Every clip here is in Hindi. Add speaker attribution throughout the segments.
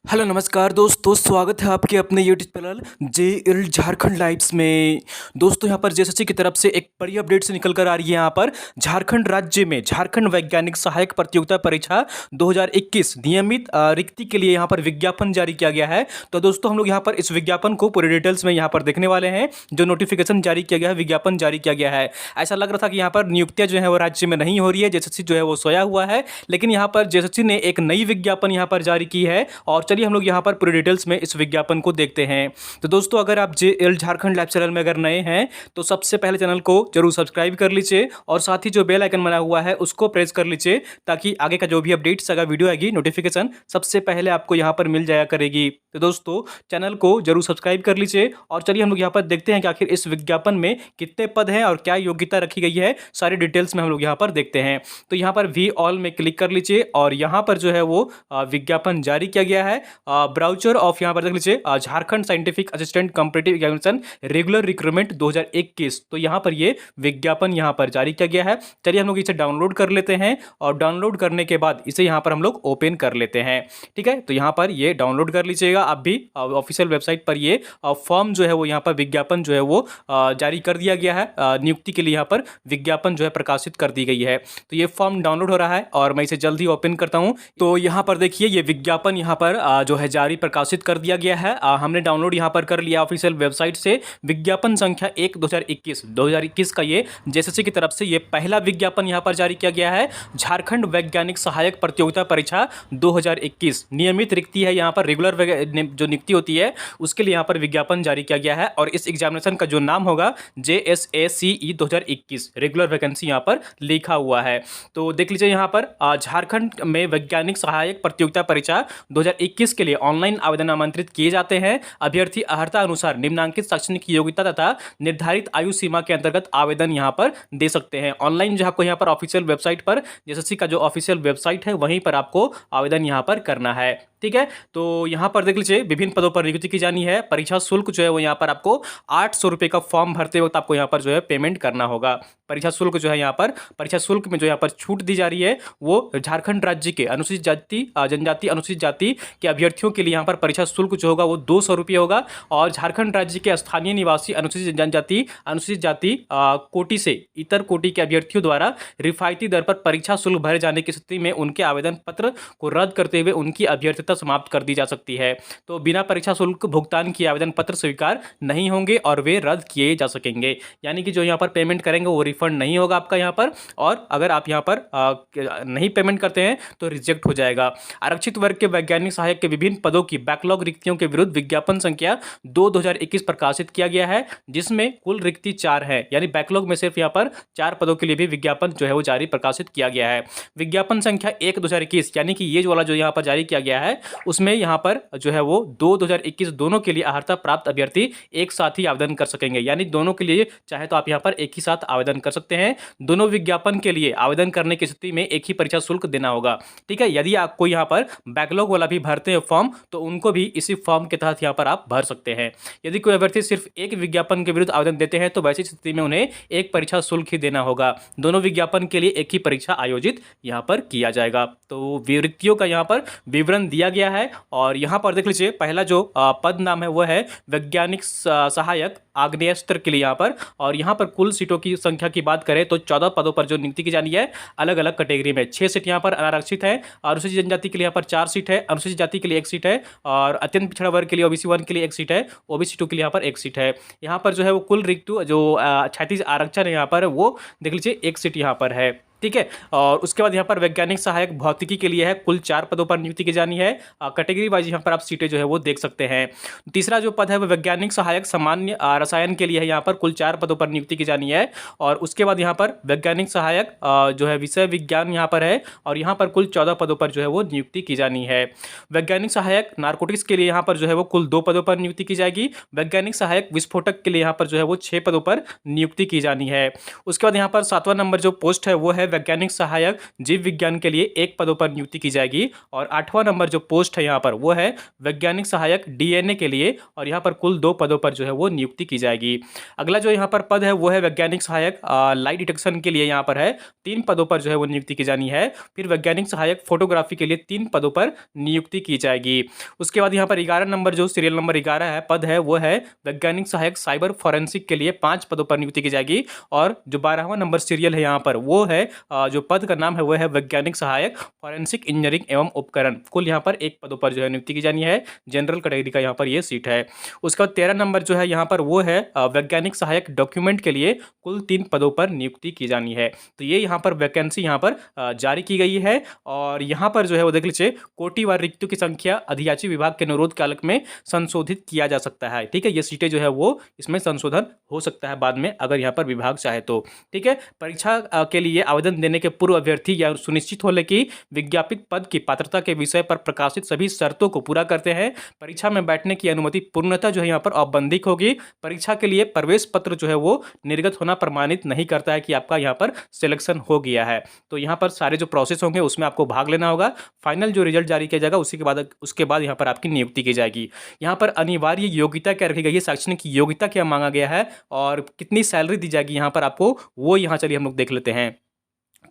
Speaker 1: हेलो नमस्कार दोस्तों, स्वागत है आपके अपने यूट्यूब चैनल जे झारखंड लाइव्स में। दोस्तों यहाँ पर जेएसएससी की तरफ से एक बड़ी अपडेट से निकल कर आ रही है। यहाँ पर झारखंड राज्य में झारखंड वैज्ञानिक सहायक प्रतियोगिता परीक्षा 2021 नियमित रिक्ति के लिए यहाँ पर विज्ञापन जारी किया गया है। तो दोस्तों हम लोग यहाँ पर इस विज्ञापन को पूरे डिटेल्स में यहाँ पर देखने वाले हैं। जो नोटिफिकेशन जारी किया गया है, विज्ञापन जारी किया गया है, ऐसा लग रहा था कि यहाँ पर नियुक्तियाँ जो है वो राज्य में नहीं हो रही है, जेएसएससी जो है वो सोया हुआ है। लेकिन यहाँ पर जेएसएससी ने एक नई विज्ञापन यहाँ पर जारी की है और चलिए हम लोग यहाँ पर पूरे डिटेल्स में इस विज्ञापन को देखते हैं। तो दोस्तों अगर आप जे झारखंड लाइव चैनल में अगर नए हैं तो सबसे पहले चैनल को जरूर सब्सक्राइब कर लीजिए और साथ ही जो बेल आइकन बना हुआ है उसको प्रेस कर लीजिए ताकि आगे का जो भी अपडेट्स अगर वीडियो आएगी नोटिफिकेशन सबसे पहले आपको यहाँ पर मिल जाया करेगी। तो दोस्तों चैनल को जरूर सब्सक्राइब कर लीजिए और चलिए हम लोग यहाँ पर देखते हैं कि आखिर इस विज्ञापन में कितने पद हैं और क्या योग्यता रखी गई है, सारी डिटेल्स में हम लोग यहाँ पर देखते हैं। तो यहाँ पर वी ऑल में क्लिक कर लीजिए और यहाँ पर जो है वो विज्ञापन जारी किया गया है। ब्राउचर ऑफ यहाँ पर देख लीजिए Jharkhand scientific assistant competitive examination regular recruitment 2021। तो यहाँ पर ये विज्ञापन यहाँ पर जारी किया गया है। चलिए हम लोग इसे डाउनलोड कर लेते हैं और डाउनलोड करने के बाद इसे यहाँ पर हम लोग ओपन कर लेते हैं। ठीक है, तो यहाँ पर ये डाउनलोड कर लीजिएगा आप भी। ऑफिशियल वेबसाइट पर ये फॉर्म जो है वो यहाँ पर विज्ञापन जो है वो जारी कर दिया गया है। नियुक्ति के लिए यहाँ पर विज्ञापन जो है प्रकाशित कर दी गई है। तो ये फॉर्म डाउनलोड हो रहा है और मैं इसे जल्दी ओपन करता हूँ। तो यहाँ पर देखिए ये विज्ञापन यहाँ पर जो है जारी प्रकाशित कर दिया गया है। हमने डाउनलोड यहाँ पर कर लिया ऑफिशियल वेबसाइट से। विज्ञापन संख्या 1 2021 का ये जेएसएससी की तरफ से ये पहला विज्ञापन यहाँ पर जारी किया गया है। झारखंड वैज्ञानिक सहायक प्रतियोगिता परीक्षा 2021 नियमित रिक्ति है। यहाँ पर रेगुलर जो नियुक्ति होती है उसके लिए यहाँ पर विज्ञापन जारी किया गया है और इस एग्जामिनेशन का जो नाम होगा JSACE 2021 रेगुलर वैकेंसी यहाँ पर लिखा हुआ है। तो देख लीजिए यहाँ पर झारखंड में वैज्ञानिक सहायक प्रतियोगिता परीक्षा 2021 के लिए ऑनलाइन आवेदन आमंत्रित किए जाते हैं। अभ्यर्थी अर्हता अनुसार निम्नांकित शैक्षणिक योग्यता तथा निर्धारित आयु सीमा के अंतर्गत आवेदन यहाँ पर दे सकते हैं। ऑनलाइन जो आपको यहाँ पर ऑफिशियल वेबसाइट पर जेएसएससी का जो ऑफिशियल वेबसाइट है वहीं पर आपको आवेदन यहाँ पर करना है। ठीक है, तो यहाँ पर देख लीजिए विभिन्न पदों पर नियुक्ति की जानी है। परीक्षा शुल्क जो है वो यहाँ पर आपको 800 रुपये का फॉर्म भरते वक्त आपको यहाँ पर जो है पेमेंट करना होगा। परीक्षा शुल्क जो है यहाँ पर परीक्षा शुल्क में जो यहाँ पर छूट दी जा रही है वो झारखंड राज्य के अनुसूचित जाति जनजाति अनुसूचित जाति के अभ्यर्थियों के लिए यहाँ पर परीक्षा शुल्क जो होगा वो 200 रुपये होगा और झारखंड राज्य के स्थानीय निवासी अनुसूचित जनजाति अनुसूचित जाति कोटि से इतर कोटि के अभ्यर्थियों द्वारा रिफायती दर पर परीक्षा शुल्क भरे जाने की स्थिति में उनके आवेदन पत्र को रद्द करते हुए उनकी अभ्यर्थता समाप्त कर दी जा सकती है। तो बिना परीक्षा शुल्क भुगतान किए आवेदन पत्र स्वीकार नहीं होंगे और वे रद्द किए जा सकेंगे। यानी कि जो यहाँ पर पेमेंट करेंगे वो रिफंड नहीं होगा आपका यहाँ पर, और अगर आप यहाँ पर नहीं पेमेंट करते हैं तो रिजेक्ट हो जाएगा। आरक्षित वर्ग के वैज्ञानिक सहायक के विभिन्न पदों की बैकलॉग रिक्तियों के विरुद्ध विज्ञापन संख्या 2/2021 प्रकाशित किया गया है, जिसमें कुल रिक्ति 4 है। यानी बैकलॉग में सिर्फ यहाँ पर 4 पदों के लिए भी विज्ञापन जो है वो जारी प्रकाशित किया गया है। विज्ञापन संख्या 1/2021 यानी कि ये जो वाला जो यहाँ पर जारी किया गया है उसमें यहाँ पर जो है वो 2/2021 दोनों के लिए अर्हता प्राप्त अभ्यर्थी एक साथ ही आवेदन कर सकेंगे। यानी दोनों के लिए चाहे तो आप यहाँ पर एक ही साथ आवेदन कर सकते हैं। दोनों विज्ञापन के लिए आवेदन करने की स्थिति में एक ही परीक्षा शुल्क देना होगा। ठीक है, यदि आपको यहाँ पर बैकलॉग वाला भी भरते हैं फॉर्म तो उनको भी इसी फॉर्म के तहत यहाँ पर आप भर सकते हैं। यदि कोई अभ्यर्थी सिर्फ एक विज्ञापन के विरुद्ध आवेदन देते हैं तो वैसी स्थिति में उन्हें एक परीक्षा शुल्क ही देना होगा। दोनों विज्ञापन के लिए एक ही परीक्षा आयोजित यहाँ पर किया जाएगा। तो रिक्तियों का यहाँ पर विवरण दिया गया है और यहाँ पर देख लीजिए पहला जो पद नाम है वो है वैज्ञानिक सहायक आग्नेयास्त्र के लिए यहाँ पर, और यहाँ पर कुल सीटों की संख्या की बात करें तो 14 पदों पर जो नियुक्ति की जानी है अलग अलग कैटेगरी में। 6 सीट यहाँ पर अनारक्षित है, अनुसूचित जनजाति के लिए यहाँ पर 4 सीट है, अनुसूचित जाति के लिए 1 सीट है और अत्यंत पिछड़ा वर्ग के लिए OBC 1 के लिए 1 सीट है, OBC 2 के लिए यहाँ पर 1 सीट है। यहाँ पर जो है वो कुल रिक्त जो 36 आरक्षण है यहाँ पर वो देख लीजिए 1 सीट यहाँ पर है। ठीक है, और उसके बाद यहाँ पर वैज्ञानिक सहायक भौतिकी के लिए है, कुल 4 पदों पर नियुक्ति की जानी है। कैटेगरी वाइज यहाँ पर आप सीटें जो है वो देख सकते हैं। तीसरा जो पद है वो वैज्ञानिक सहायक सामान्य रसायन के लिए है, यहाँ पर कुल 4 पदों पर नियुक्ति की जानी है। और उसके बाद यहाँ पर वैज्ञानिक सहायक जो है विषय विज्ञान यहाँ पर है और यहाँ पर कुल 14 पदों पर जो है वो नियुक्ति की जानी है। वैज्ञानिक सहायक नारकोटिक्स के लिए यहाँ पर जो है वो कुल 2 पदों पर नियुक्ति की जाएगी। वैज्ञानिक सहायक विस्फोटक के लिए यहाँ पर जो है वो 6 पदों पर नियुक्ति की जानी है। उसके बाद यहाँ पर 7वां नंबर जो पोस्ट है वो है वैज्ञानिक सहायक जीव विज्ञान के लिए 1 पदों पर नियुक्ति की जाएगी। और 8वां नंबर जो पोस्ट है यहाँ पर वो है वैज्ञानिक सहायक डीएनए के लिए, और यहाँ पर कुल 2 पदों पर जो है वो नियुक्ति की जाएगी। अगला जो यहाँ पर पद है वो है वैज्ञानिक सहायक लाइट डिटेक्शन के लिए यहाँ पर है 3 पदों पर जो है वो नियुक्ति की जानी है। फिर वैज्ञानिक सहायक फोटोग्राफी के लिए 3 पदों पर नियुक्ति की जाएगी। उसके बाद यहाँ पर 11 नंबर जो सीरियल नंबर 11 है पद है वो है वैज्ञानिक सहायक साइबर फॉरेंसिक के लिए 5 पदों पर नियुक्ति की जाएगी। और जो 12वां नंबर सीरियल है यहाँ पर वो है जो पद का नाम है वो है वैज्ञानिक सहायक फॉरेंसिक इंजीनियरिंग एवं उपकरण। कुल यहाँ पर 1 पदों पर जो है नियुक्ति की जानी है। जनरल कैटेगरी का यहाँ पर ये सीट है। उसके बाद 13 नंबर जो है यहाँ पर वो है वैज्ञानिक सहायक डॉक्यूमेंट के लिए कुल 3 पदों पर नियुक्ति की जानी है। तो ये यहाँ पर वैकेंसी यहाँ पर जारी की गई है। और यहाँ पर जो है वो देख लीजिए कोटिवार रिक्तियों की संख्या अधियाची विभाग के अनुरोध कालक में संशोधित किया जा सकता है। ठीक है, ये सीटें जो है वो इसमें संशोधन हो सकता है बाद में अगर यहाँ पर विभाग चाहे तो। ठीक है, परीक्षा के लिए आवेदन देने के पूर्व अभ्यर्थी या सुनिश्चित हो ले कि विज्ञापित पद की पात्रता के विषय पर प्रकाशित सभी शर्तों को पूरा करते हैं। परीक्षा में बैठने की अनुमति पूर्णतः जो है यहाँ पर औपबंधिक होगी। परीक्षा के लिए प्रवेश पत्र जो है वो निर्गत होना प्रमाणित नहीं करता है कि आपका यहाँ पर सिलेक्शन हो गया है। तो यहाँ पर सारे जो प्रोसेस होंगे उसमें आपको भाग लेना होगा। फाइनल जो रिजल्ट जारी किया जाएगा उसके बाद यहाँ पर आपकी नियुक्ति की जाएगी। यहाँ पर अनिवार्य योग्यता क्या रखी गई है, शैक्षणिक योग्यता क्या मांगा गया है और कितनी सैलरी दी जाएगी यहाँ पर आपको, वो यहाँ चलिए हम लोग देख लेते हैं।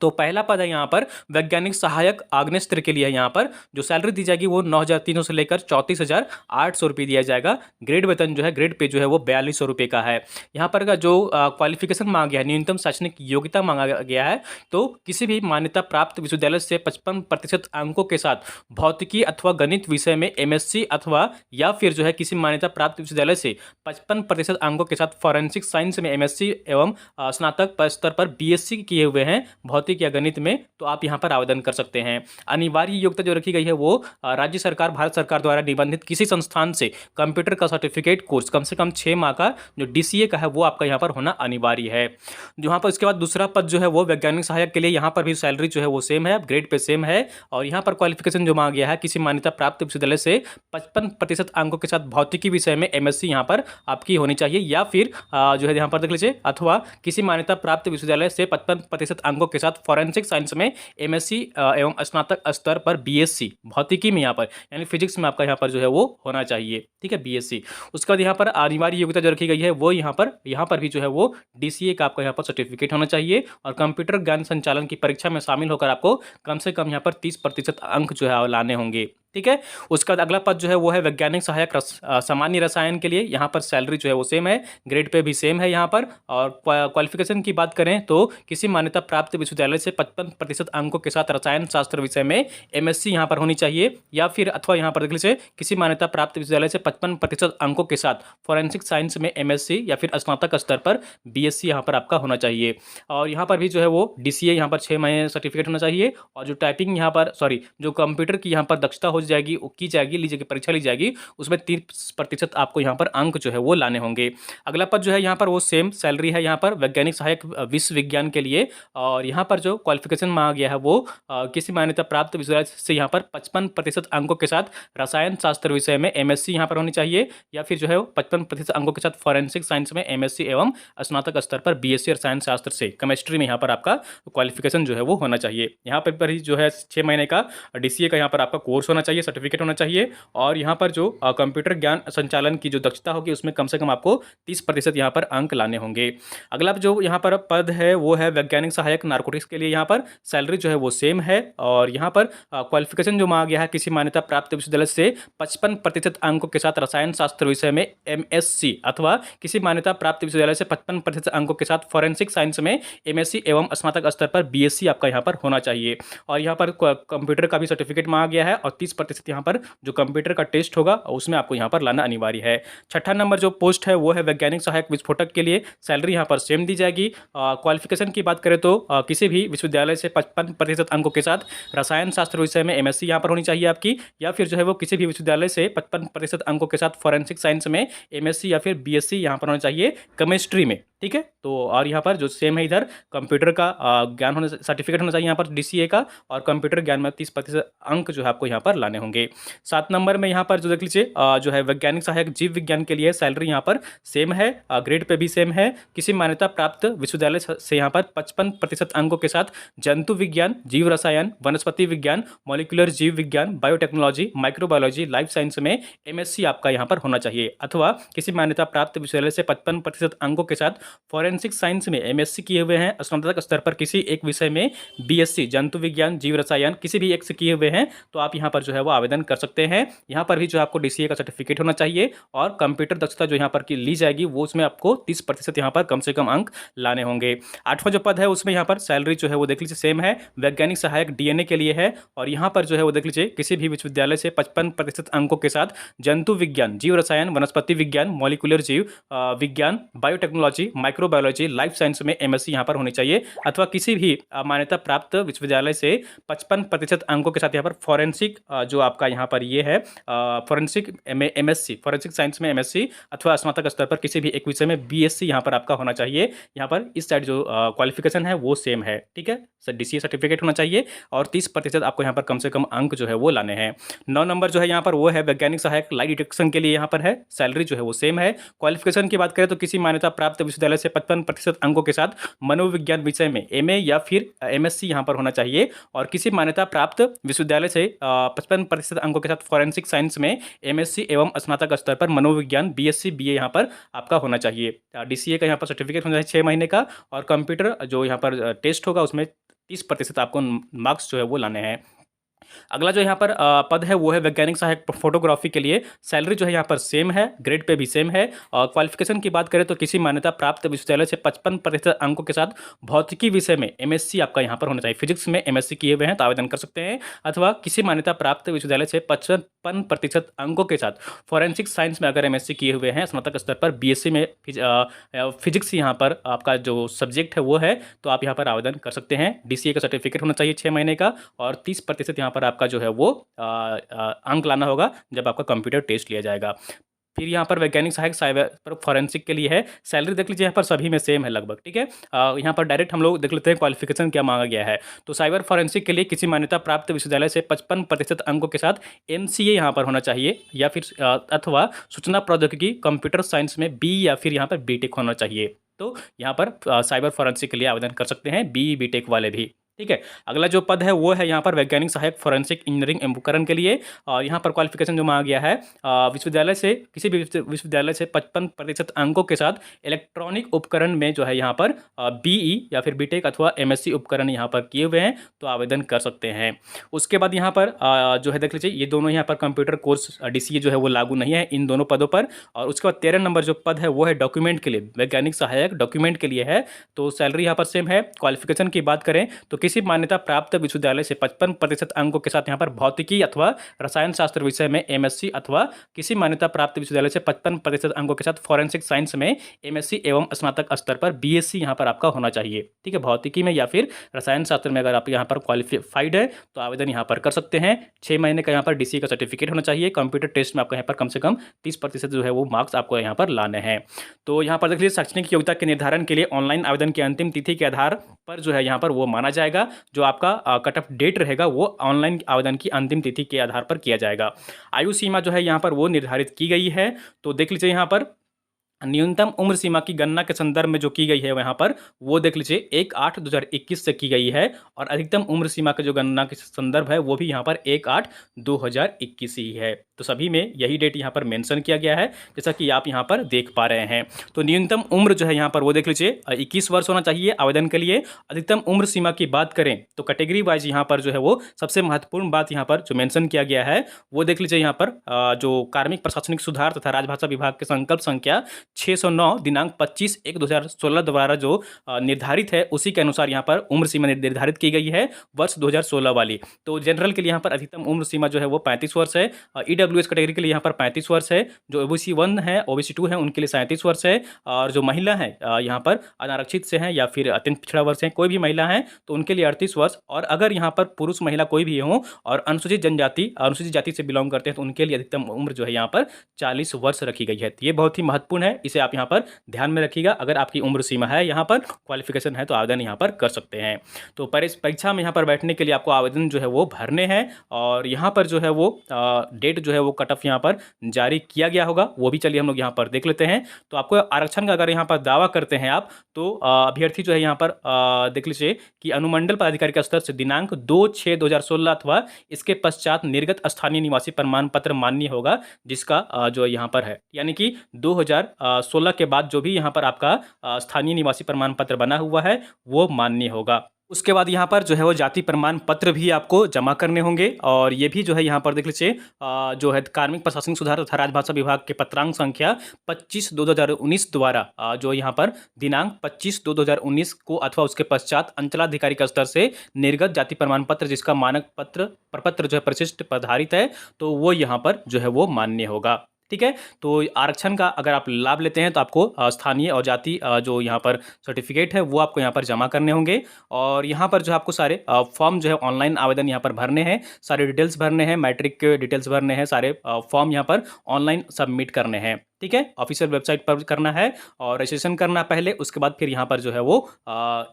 Speaker 1: तो पहला पद है यहाँ पर वैज्ञानिक सहायक आग्नेस्त्र के लिए यहाँ पर जो सैलरी दी जाएगी वो 9,300 से लेकर 34,800 रुपये दिया जाएगा। ग्रेड वेतन जो है ग्रेड पे जो है वो 4,200 रुपये का है। यहाँ पर का जो क्वालिफिकेशन मांगा गया है, न्यूनतम शैक्षणिक योग्यता मांगा गया है, तो किसी भी मान्यता प्राप्त विश्वविद्यालय से 55% अंकों के साथ भौतिकी अथवा गणित विषय में MSc अथवा या फिर जो है किसी मान्यता प्राप्त विश्वविद्यालय से 55% अंकों के साथ फॉरेंसिक साइंस में MSc एवं स्नातक स्तर पर BSc किए हुए हैं भौतिक या गणित में, तो आप यहां पर आवेदन कर सकते हैं। अनिवार्य योग्यता जो रखी गई है वो राज्य सरकार भारत सरकार द्वारा निबंधित किसी संस्थान से कंप्यूटर का सर्टिफिकेट कोर्स कम से कम 6 माह का जो DCA का है वो आपका यहां पर होना अनिवार्य है। यहाँ पर इसके बाद दूसरा पद जो है वो वैज्ञानिक सहायक के लिए, यहाँ पर भी सैलरी जो है वो सेम है, ग्रेड पे सेम है। और यहाँ पर क्वालिफिकेशन जो मांगा गया है किसी मान्यता प्राप्त विश्वविद्यालय से 55% अंकों के साथ भौतिकी विषय में MSc यहाँ पर आपकी होनी चाहिए, या फिर जो है यहाँ पर देख लीजिए अथवा किसी मान्यता प्राप्त विश्वविद्यालय से 55% अंकों के साथ फॉरेंसिक साइंस में MSc एवं स्नातक स्तर पर BSc भौतिकी में यहाँ पर यानी फिजिक्स में आपका यहाँ पर जो है वो होना चाहिए। ठीक है, BSc। उसके बाद यहाँ पर अनिवार्य योग्यता जो रखी गई है वो यहाँ पर भी जो है वो DCA का आपका यहाँ पर सर्टिफिकेट होना चाहिए। और कंप्यूटर ज्ञान संचालन की परीक्षा में शामिल होकर आपको कम से कम यहाँ पर 30% अंक जो है लाने होंगे। ठीक है, उसके बाद अगला पद जो है वो है वैज्ञानिक सहायक सामान्य रसायन के लिए। यहाँ पर सैलरी जो है वो सेम है, ग्रेड पे भी सेम है यहाँ पर। और क्वालिफिकेशन की बात करें तो किसी मान्यता प्राप्त विश्वविद्यालय से 55% अंकों के साथ रसायन शास्त्र विषय में MSc यहाँ पर होनी चाहिए, या फिर अथवा यहाँ पर देख लीजिए किसी मान्यता प्राप्त विश्वविद्यालय से 55% अंकों के साथ फॉरेंसिक साइंस में MSc या फिर स्नातक स्तर पर BSc यहाँ पर आपका होना चाहिए। और यहाँ पर भी जो है वो DCA यहाँ पर 6 महीने सर्टिफिकेट होना चाहिए। और जो टाइपिंग यहाँ पर जो कंप्यूटर की यहाँ पर दक्षता हो जाएगी लीजिए परीक्षा ली जाएगी, उसमें 30% आपको यहाँ पर अंक जो है वो लाने होंगे। अगला पद जो है यहाँ पर वो सेम सैलरी है यहाँ पर वैज्ञानिक सहायक विश्व विज्ञान के लिए। और यहाँ पर जो क्वालिफिकेशन मांगा गया है वो किसी मान्यता प्राप्त विश्वविद्यालय से यहाँ पर 55% अंकों के साथ रसायन शास्त्र विषय में MSc यहाँ पर होनी चाहिए, या फिर जो है 55% अंकों के साथ फॉरेंसिक साइंस में MSc एवं स्नातक स्तर पर BSc रसायन शास्त्र से केमिस्ट्री में यहाँ पर आपका क्वालिफिकेशन जो है वो होना चाहिए। यहाँ पर ही जो है 6 महीने का DCA का यहाँ पर आपका कोर्स होना चाहिए, सर्टिफिकेट होना चाहिए। और यहाँ पर जो कंप्यूटर ज्ञान संचालन की जो दक्षता होगी उसमें कम से कम आपको 30% यहाँ पर अंक लाने होंगे। अगला जो यहाँ पर पद है वो है वैज्ञानिक सहायक नारकोटिक्स के लिए। यहाँ पर सैलरी जो है वो सेम है। और यहाँ पर क्वालिफिकेशन जो मांगा गया है किसी मान्यता प्राप्त विश्वविद्यालय से 55% अंकों के साथ रसायन शास्त्र विषय में MSc अथवा किसी मान्यता प्राप्त विश्वविद्यालय से 55% अंकों के साथ फॉरेंसिक साइंस में MSc एवं स्नातक स्तर पर BSc आपका यहाँ पर होना चाहिए। और यहाँ पर कंप्यूटर का भी सर्टिफिकेट मांगा गया है और 30% यहाँ पर जो कंप्यूटर का टेस्ट होगा उसमें आपको यहाँ पर लाना अनिवार्य है। छठा नंबर जो पोस्ट है वो है वैज्ञानिक सहायक विस्फोटक के लिए। सैलरी यहाँ पर सेम दी जाएगी। क्वालिफिकेशन की बात करें तो किसी भी विश्वविद्यालय से 55% अंकों के साथ रसायन शास्त्र विषय में MSc यहाँ पर होनी चाहिए आपकी, या फिर जो है वो किसी भी विश्वविद्यालय से 55% अंकों के साथ फॉरेंसिक साइंस में MSc या फिर BSc यहाँ पर होना चाहिए केमिस्ट्री में। ठीक है, तो और यहाँ पर जो सेम है इधर कंप्यूटर का ज्ञान होने सर्टिफिकेट होना चाहिए यहाँ पर DCA का, और कंप्यूटर ज्ञान में 30% अंक जो है आपको यहाँ पर लाने होंगे। 7 नंबर में यहाँ पर जो देख लीजिए जो है वैज्ञानिक सहायक जीव विज्ञान के लिए सैलरी यहाँ पर सेम है, ग्रेड पे भी सेम है। किसी मान्यता प्राप्त विश्वविद्यालय से यहाँ पर 55% अंकों के साथ जंतु विज्ञान, जीव रसायन, वनस्पति विज्ञान, मॉलिक्यूलर जीव विज्ञान, बायोटेक्नोलॉजी, माइक्रोबायोलॉजी, लाइफ साइंस में एमएससी आपका यहाँ पर होना चाहिए। अथवा किसी मान्यता प्राप्त विश्वविद्यालय से 55% अंकों के साथ फॉरेंसिक साइंस में एमएससी किए हुए हैं, स्नातक स्तर पर किसी एक विषय में बीएससी जंतु विज्ञान, जीव रसायन किसी भी एक से किए हुए हैं, तो आप यहाँ पर जो है वो आवेदन कर सकते हैं। यहाँ पर भी जो आपको डीसीए का सर्टिफिकेट होना चाहिए और कंप्यूटर दक्षता जो यहाँ पर की ली जाएगी वो उसमें आपको 30% यहाँ पर कम से कम अंक लाने होंगे। 8वां जो पद है उसमें यहाँ पर सैलरी जो है वो देख लीजिए सेम है, वैज्ञानिक सहायक डीएनए के लिए है। और यहाँ पर जो है वो देख लीजिए किसी भी विश्वविद्यालय से 55% अंकों के साथ जंतु विज्ञान, जीव रसायन, वनस्पति विज्ञान, मॉलिक्यूलर जीव विज्ञान, बायोटेक्नोलॉजी, माइक्रोबायोलॉजी, लाइफ साइंस में एमएससी यहाँ पर होनी चाहिए। अथवा किसी भी मान्यता प्राप्त विश्वविद्यालय से 55% अंकों के साथ यहाँ पर फॉरेंसिक जो आपका यहाँ पर ये है फॉरेंसिक एमएससी, फॉरेंसिक साइंस में एमएससी अथवा स्नातक स्तर पर किसी भी एक विषय में बीएससी यहाँ पर आपका होना चाहिए। यहाँ पर इस साइड जो क्वालिफिकेशन है वो सेम है, ठीक है। डीसीए सर्टिफिकेट होना चाहिए और 30% आपको यहाँ पर कम से कम अंक जो है वो लाने हैं। 9 नंबर जो है यहाँ पर वो है वैज्ञानिक सहायक लाई डिटेक्शन के लिए यहाँ पर है, सैलरी जो है वो सेम है। क्वालिफिकेशन की बात करें तो किसी मान्यता प्राप्त विश्वविद्यालय से 55% अंकों के साथ मनोविज्ञान विषय में एमए या फिर एमएससी यहाँ पर होना चाहिए। और किसी मान्यता प्राप्त विश्वविद्यालय से 55% अंकों के साथ फॉरेंसिक साइंस में एमएससी एवं स्नातक स्तर पर मनोविज्ञान बीएससी बीए यहाँ पर आपका होना चाहिए। डीसीए का यहाँ पर सर्टिफिकेट होना चाहिए 6 महीने का और कंप्यूटर जो यहाँ पर टेस्ट होगा उसमें 30% आपको मार्क्स जो है वो लाने हैं। अगला जो यहाँ पर पद है वो है वैज्ञानिक सहायक फोटोग्राफी के लिए, सैलरी जो है यहाँ पर सेम है, ग्रेड पे भी सेम है। और क्वालिफिकेशन की बात करें तो किसी मान्यता प्राप्त विश्वविद्यालय से 55% अंकों के साथ भौतिकी विषय में एमएससी आपका यहाँ पर होना चाहिए। फिजिक्स में एमएससी किए हुए हैं तो आवेदन कर सकते हैं। अथवा किसी मान्यता प्राप्त विश्वविद्यालय से 55% अंकों के साथ फॉरेंसिक साइंस में अगर एमएससी किए हुए हैं, स्नातक स्तर पर बीएससी में फिजिक्स यहाँ पर आपका जो सब्जेक्ट है वो है, तो आप यहाँ पर आवेदन कर सकते हैं। डीसीए का सर्टिफिकेट होना चाहिए 6 महीने का और 30% यहाँ पर आपका जो है वो अंक लाना होगा जब आपका कंप्यूटर टेस्ट लिया जाएगा। फिर यहाँ पर वैज्ञानिक सहायक साइबर फॉरेंसिक के लिए है, सैलरी देख लीजिए यहाँ पर सभी में सेम है लगभग, ठीक है। यहाँ पर डायरेक्ट हम लोग देख लेते हैं क्वालिफिकेशन क्या मांगा गया है। तो साइबर फॉरेंसिक के लिए किसी मान्यता प्राप्त विश्वविद्यालय से 55% अंकों के साथ एमसीए यहाँ पर होना चाहिए या फिर अथवा सूचना प्रौद्योगिकी कंप्यूटर साइंस में बी या फिर यहाँ पर बीटेक होना चाहिए। तो यहाँ पर साइबर फॉरेंसिक के लिए आवेदन कर सकते हैं बी बीटेक वाले भी, ठीक है। अगला जो पद है वो है यहाँ पर वैज्ञानिक सहायक फॉरेंसिक इंजीनियरिंग एवं उपकरण के लिए। और यहाँ पर क्वालिफिकेशन जो मांगा गया है विश्वविद्यालय से किसी भी विश्वविद्यालय से 55% अंकों के साथ इलेक्ट्रॉनिक उपकरण में जो है यहाँ पर बीई या फिर बीटेक अथवा एमएससी उपकरण यहाँ पर किए हुए हैं तो आवेदन कर सकते हैं। उसके बाद यहाँ पर जो है देख लीजिए ये दोनों यहाँ पर कंप्यूटर कोर्स डीसीए जो है वो लागू नहीं है इन दोनों पदों पर। और उसके बाद 13 नंबर जो पद है वो है डॉक्यूमेंट के लिए, वैज्ञानिक सहायक डॉक्यूमेंट के लिए है। तो सैलरी यहाँ पर सेम है। क्वालिफिकेशन की बात करें तो किसी मान्यता प्राप्त विश्वविद्यालय से 55% अंकों के साथ यहाँ पर भौतिकी अथवा रसायन शास्त्र विषय में एमएससी अथवा किसी मान्यता प्राप्त विश्वविद्यालय से 55% अंकों के साथ फॉरेंसिक साइंस में एमएससी एवं स्नातक स्तर पर बीएससी यहाँ पर आपका होना चाहिए, ठीक है। भौतिकी में या फिर रसायन शास्त्र में अगर आप यहाँ पर क्वालिफाइड है तो आवेदन यहाँ पर कर सकते हैं। 6 महीने का यहाँ पर डीसी का सर्टिफिकेट होना चाहिए। कंप्यूटर टेस्ट में आपको यहाँ पर कम से कम 30% जो है वो मार्क्स आपको यहाँ पर लाने हैं। तो यहाँ पर देख लीजिए शैक्षणिक योग्यता के निर्धारण के लिए ऑनलाइन आवेदन की अंतिम तिथि के आधार पर जो है यहाँ पर वो माना जाएगा। जो आपका कट ऑफ डेट रहेगा वो ऑनलाइन आवेदन की अंतिम तिथि के आधार पर किया जाएगा। आयु सीमा जो है यहाँ पर वो निर्धारित की गई है। तो देख लीजिए यहाँ पर न्यूनतम उम्र सीमा की गणना के संदर्भ में जो की गई है यहाँ पर वो देख लीजिए 1/8/2021 से की गई है और अधिकतम उम्र सीमा का जो गणना के संदर्भ है वो भी यहाँ पर 1/8/2021 ही है। तो सभी में यही डेट यहाँ पर मेंशन किया गया है जैसा कि आप यहाँ पर देख पा रहे हैं। तो न्यूनतम उम्र जो है यहाँ पर वो देख लीजिए 21 वर्ष होना चाहिए आवेदन के लिए। अधिकतम उम्र सीमा की बात करें तो कैटेगरी वाइज यहाँ पर जो है वो सबसे महत्वपूर्ण बात यहाँ पर जो मेंशन किया गया है वो देख लीजिए यहाँ पर जो कार्मिक प्रशासनिक सुधार तथा राजभाषा विभाग के संकल्प संख्या 609 दिनांक 25/1/2016 द्वारा जो निर्धारित है उसी के अनुसार यहाँ पर उम्र सीमा निर्धारित की गई है वर्ष 2016 वाली। तो जनरल के लिए यहाँ पर अधिकतम उम्र सीमा जो है वो 35 वर्ष है। ईडब्ल्यूएस कैटेगरी के लिए यहाँ पर 35 वर्ष है। जो ओबीसी 1 है ओबीसी 2 है उनके लिए 37 वर्ष है। और जो महिला है यहाँ पर अनारक्षित से हैं या फिर अत्यंत पिछड़ा वर्ष है कोई भी महिला है तो उनके लिए 38 वर्ष। और अगर यहाँ पर पुरुष महिला कोई भी हो और अनुसूचित जनजाति अनुसूचित जाति से बिलोंग करते हैं तो उनके लिए अधिकतम उम्र जो है यहाँ पर 40 वर्ष रखी गई है। ये बहुत ही महत्वपूर्ण है, इसे आप यहाँ पर ध्यान में रखिएगा। अगर आपकी उम्र सीमा है, यहाँ पर क्वालिफिकेशन है, तो आवेदन यहाँ पर कर सकते हैं। तो परीक्षा में यहाँ पर बैठने के लिए आपको आवेदन जो है वो भरने हैं, और यहाँ पर जो है वो डेट जो है वो कट ऑफ यहाँ पर जारी किया गया होगा, वो भी चलिए हम लोग यहाँ पर देख लेते हैं। तो आपको आरक्षण का अगर यहाँ पर दावा करते हैं आप, तो अभ्यर्थी जो है यहाँ पर देख लीजिए कि अनुमंडल पदाधिकारी के स्तर से दिनांक 2/6/2016 अथवा इसके पश्चात निर्गत स्थानीय निवासी प्रमाण पत्र मान्य होगा, जिसका जो यहाँ पर है, यानी कि 2016 के बाद जो भी यहाँ पर आपका स्थानीय निवासी प्रमाण पत्र बना हुआ है वो मान्य होगा। उसके बाद यहाँ पर जो है वो जाति प्रमाण पत्र भी आपको जमा करने होंगे, और ये भी जो है यहाँ पर देख लीजिए जो है कार्मिक प्रशासनिक सुधार तथा राजभाषा विभाग के पत्रांक संख्या 25/2/2019 द्वारा जो यहाँ पर दिनांक 25/2/2019 को अथवा उसके पश्चात अंचलाधिकारी के स्तर से निर्गत जाति प्रमाण पत्र जिसका मानक प्रपत्र जो है परिशिष्ट आधारित है, तो वो यहाँ पर जो है वो मान्य होगा। ठीक है। तो आरक्षण का अगर आप लाभ लेते हैं तो आपको स्थानीय और जाति जो यहाँ पर सर्टिफिकेट है वो आपको यहाँ पर जमा करने होंगे, और यहाँ पर जो आपको सारे फॉर्म जो है ऑनलाइन आवेदन यहाँ पर भरने हैं, सारे डिटेल्स भरने हैं, मैट्रिक के डिटेल्स भरने हैं, सारे फॉर्म यहाँ पर ऑनलाइन सबमिट करने हैं। ठीक है, ऑफिशियल वेबसाइट पर करना है और रजिस्ट्रेशन करना पहले, उसके बाद फिर यहाँ पर जो है वो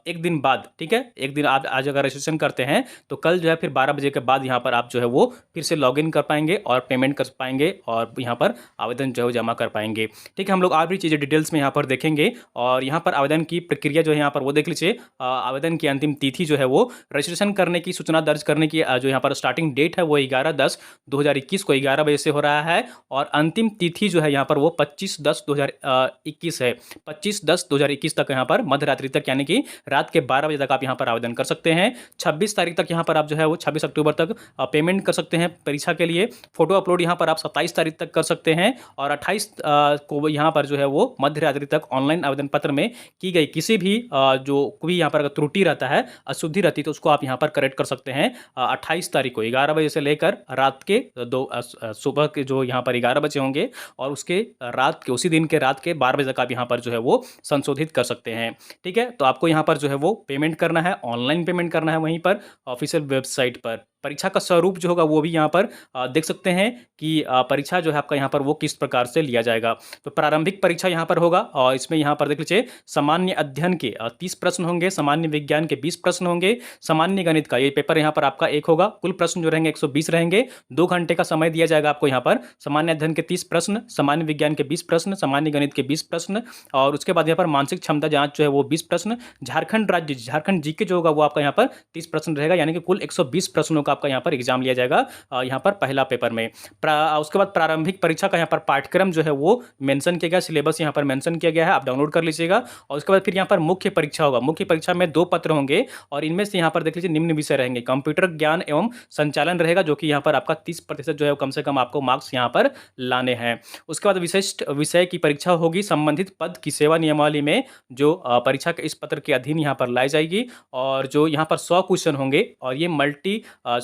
Speaker 1: एक दिन बाद, ठीक है, एक दिन आप आज अगर रजिस्ट्रेशन करते हैं तो कल जो है फिर 12 बजे के बाद यहाँ पर आप जो है वो फिर से लॉगिन कर पाएंगे और पेमेंट कर पाएंगे और यहाँ पर आवेदन जो है जमा कर पाएंगे। ठीक है, हम लोग और भी चीज़ें डिटेल्स में यहाँ पर देखेंगे, और यहाँ पर आवेदन की प्रक्रिया जो है यहाँ पर वो देख लीजिए। आवेदन की अंतिम तिथि जो है वो रजिस्ट्रेशन करने की सूचना दर्ज करने की जो यहाँ पर स्टार्टिंग डेट है वो 11/10/2021 को 11 बजे से हो रहा है, और अंतिम तिथि जो है यहाँ पर वो 25/10/2021 है। 25/10/2021 तक यहाँ पर मध्य रात्रि तक, यानी कि रात के 12 बजे तक आप यहाँ पर आवेदन कर सकते हैं। 26 तारीख तक यहाँ पर आप जो है वो 26 अक्टूबर तक पेमेंट कर सकते हैं परीक्षा के लिए। फोटो अपलोड यहाँ पर आप 27 तारीख तक कर सकते हैं, और 28 को यहाँ पर जो है वो मध्य रात्रि तक ऑनलाइन आवेदन पत्र में की गई किसी भी जो कोई यहाँ पर अगर त्रुटि रहता है, अशुद्धि रहती है, तो उसको आप यहाँ पर करेक्ट कर सकते हैं 28 तारीख को 11 बजे से लेकर रात के सुबह के जो यहाँ पर 11 बजे होंगे, और उसके रात के उसी दिन के रात के 12 बजे तक आप यहाँ पर जो है वो संशोधित कर सकते हैं। ठीक है, तो आपको यहाँ पर जो है वो पेमेंट करना है, ऑनलाइन पेमेंट करना है वहीं पर ऑफिशियल वेबसाइट पर। परीक्षा का स्वरूप जो होगा वो भी यहाँ पर देख सकते हैं कि परीक्षा जो है आपका यहाँ पर वो किस प्रकार से लिया जाएगा। तो प्रारंभिक परीक्षा यहाँ पर होगा, और इसमें यहाँ पर देख लीजिए सामान्य अध्ययन के 30 प्रश्न होंगे, सामान्य विज्ञान के 20 प्रश्न होंगे, सामान्य गणित का ये पेपर यहाँ पर आपका एक होगा। कुल प्रश्न जो रहेंगे 120 रहेंगे। 2 घंटे का समय दिया जाएगा आपको यहाँ पर। सामान्य अध्ययन के 30 प्रश्न, सामान्य विज्ञान के 20 प्रश्न, सामान्य गणित के 20 प्रश्न, और उसके बाद यहाँ पर मानसिक क्षमता जाँच जो है वो 20 प्रश्न। झारखंड जीके जो होगा वो आपका यहाँ पर 30 प्रश्न रहेगा, यानी कि कुल 120 प्रश्नों का आपका यहाँ पर एग्जाम लिया जाएगा यहाँ पर पहला पेपर में। उसके बाद प्रारंभिक परीक्षा का यहाँ पर पाठ्यक्रम जो है वो मेंशन किया गया, सिलेबस यहाँ पर मेंशन किया गया है, आप डाउनलोड कर लीजिएगा। और उसके बाद फिर यहाँ पर मुख्य परीक्षा होगा। मुख्य परीक्षा में 2 पत्र होंगे, और इनमें से यहाँ पर देख लीजिए निम्न विषय रहेंगे। कंप्यूटर ज्ञान एवं संचालन रहेगा, जो कि यहाँ पर आपका 30% जो है कम से कम आपको मार्क्स यहाँ पर लाने हैं। उसके बाद विशिष्ट विषय की परीक्षा होगी संबंधित पद की सेवा नियमावली में, जो परीक्षा के इस पत्र के अधीन यहाँ पर लाई जाएगी, और जो यहाँ पर 100 क्वेश्चन होंगे, और ये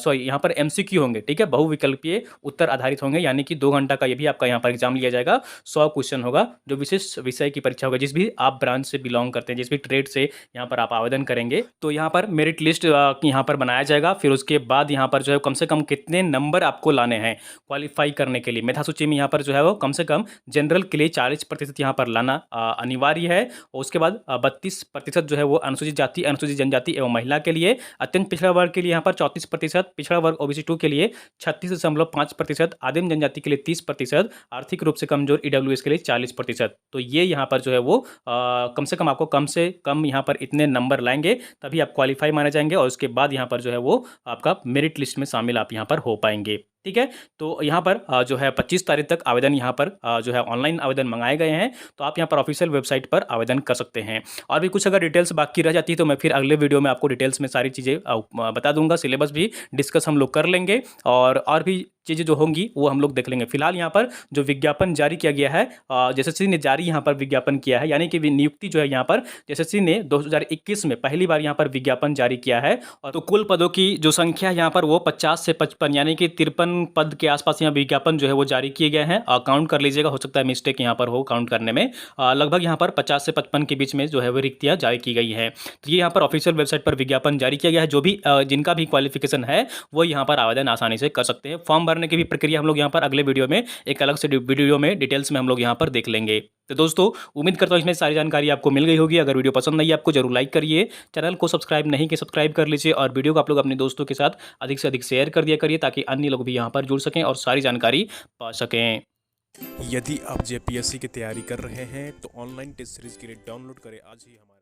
Speaker 1: यहाँ पर एमसीक्यू होंगे। ठीक है, बहुविकल्पीय उत्तर आधारित होंगे, यानी कि 2 घंटा का ये भी आपका यहाँ पर एग्जाम लिया जाएगा। 100 क्वेश्चन होगा, जो विशेष विषय की परीक्षा होगा, जिस भी आप ब्रांच से बिलोंग करते हैं, जिस भी ट्रेड से यहाँ पर आप आवेदन करेंगे, तो यहाँ पर मेरिट लिस्ट यहाँ पर बनाया जाएगा। फिर उसके बाद यहाँ पर जो है कम से कम कितने नंबर आपको लाने हैं क्वालिफाई करने के लिए। मेधा सूची में यहाँ पर जो है वो कम से कम जनरल के लिए 40% यहाँ पर लाना अनिवार्य है। और उसके बाद 32% जो है वो अनुसूचित जाति, अनुसूचित जनजाति एवं महिला के लिए। अत्यंत पिछड़ा वर्ग के लिए यहाँ पर 34%, पिछड़ा वर्ग OBC 2 के लिए 36.5%, आदिम जनजाति के लिए 30%, आर्थिक रूप से कमजोर EWS के लिए 40%। तो ये यहाँ पर जो है वो कम से कम यहाँ पर इतने नंबर लाएंगे तभी आप क्वालिफाई माने जाएंगे, और उसके बाद यहाँ पर जो है वो आपका मेरिट लिस्ट में शामिल आप यहाँ पर हो पाएंगे। ठीक है, तो यहाँ पर जो है 25 तारीख तक आवेदन यहाँ पर जो है ऑनलाइन आवेदन मंगाए गए हैं, तो आप यहाँ पर ऑफिशियल वेबसाइट पर आवेदन कर सकते हैं। और भी कुछ अगर डिटेल्स बाकी रह जाती है तो मैं फिर अगले वीडियो में आपको डिटेल्स में सारी चीज़ें बता दूंगा। सिलेबस भी डिस्कस हम लोग कर लेंगे, और भी चीज़ें जो होंगी वो हम लोग देख लेंगे। फिलहाल यहाँ पर जो विज्ञापन जारी किया गया है, एसएससी ने जारी यहाँ पर विज्ञापन किया है, यानी कि नियुक्ति जो है यहाँ पर एसएससी ने 2021 में पहली बार यहाँ पर विज्ञापन जारी किया है। और तो कुल पदों की जो संख्या यहाँ पर वो 50 से 55 यानी कि 53 पद के आसपास यहाँ विज्ञापन जो है वो जारी किए गए हैं। काउंट कर लीजिएगा, हो सकता है मिस्टेक यहाँ पर हो काउंट करने में। लगभग यहाँ पर 50 से 55 के बीच में जो है वो रिक्तियाँ जारी की गई है। तो ये यहाँ पर ऑफिशियल वेबसाइट पर विज्ञापन जारी किया गया है। जो भी जिनका भी क्वालिफिकेशन है वो यहाँ पर आवेदन आसानी से कर सकते हैं। फॉर्म भरने की भी प्रक्रिया हम लोग यहाँ पर अगले वीडियो में एक अलग से वीडियो में डिटेल्स में हम लोग यहाँ पर देख लेंगे। तो दोस्तों उम्मीद करता हूँ इसमें सारी जानकारी आपको मिल गई होगी। अगर वीडियो पसंद आई आपको जरूर लाइक करिए, चैनल को सब्सक्राइब नहीं किया सब्सक्राइब कर लीजिए और वीडियो को आप लोग अपने दोस्तों के साथ अधिक से अधिक शेयर कर दिया करिए ताकि अन्य लोग भी यहाँ पर जुड़ सकें और सारी जानकारी पा सकें।
Speaker 2: यदि आप जेपीएससी की तैयारी कर रहे हैं तो ऑनलाइन टेस्ट सीरीज के लिए डाउनलोड करें आज ही हमारे